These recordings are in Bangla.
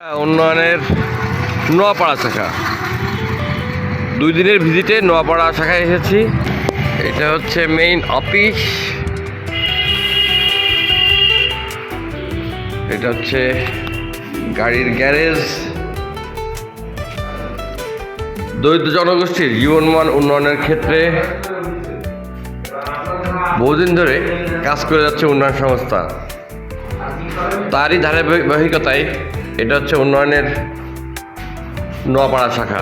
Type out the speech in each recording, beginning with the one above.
উন্নয়নের নোয়াপাড়া শাখা 2 দিনের ভিজিটে নোয়াপাড়া শাখায় এসেছি। এটা হচ্ছে মেইন অফিস, এটা হচ্ছে গাড়ির গ্যারেজ। দরিদ্র জনগোষ্ঠীর জীবনমান উন্নয়নের ক্ষেত্রে বহুদিন ধরে কাজ করে যাচ্ছে উন্নয়ন সংস্থা। তারই ধারাবাহিকতায় এটা হচ্ছে উন্নয়নের নোয়াপাড়া শাখা।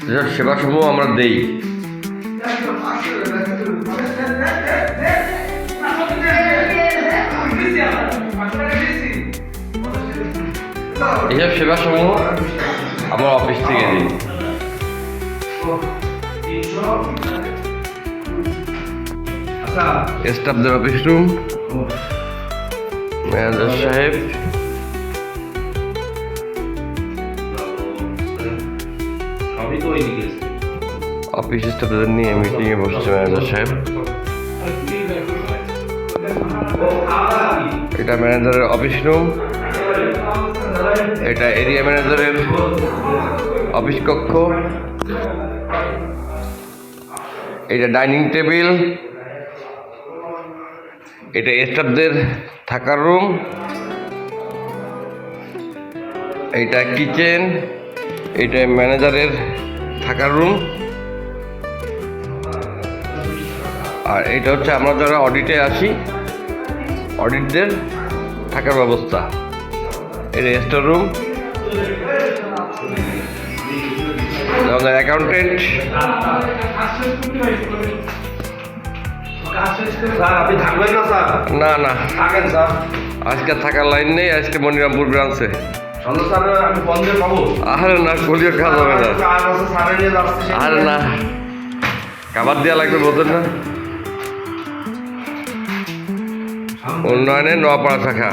যেসব সেবাসমূহ আমরা দেই, এইসব সেবাসমূহ আমার অফিস থেকে দিই। স্টাফদের অফিস রুম, ম্যানেজার সাহেব, অফিস স্টাফদের নিয়ে মিটিংয়ে বসছে ম্যানেজার সাহেব। এটা ম্যানেজারের অফিস রুম, এটা এরিয়া ম্যানেজারের অফিস কক্ষ, এটা ডাইনিং টেবিল, এটা স্টাফদের থাকার রুম, এটা কিচেন, এটা ম্যানেজারের থাকার রুম, আর এটা হচ্ছে আমরা যারা অডিটে আসি অডিটদের থাকার ব্যবস্থা। এটা স্টোর রুম, আমাদের অ্যাকাউন্টেন্ট। না না, আজকে থাকার লাইন নেই, আজকে মনিরামপুর ব্রাঞ্চে। আরে না, কলিও খাওয়া যাবে না। আরে না, খাবার দেওয়া লাগবে, বোঝেন না। উন্নয়নে নোয়াপাড়া শাখা।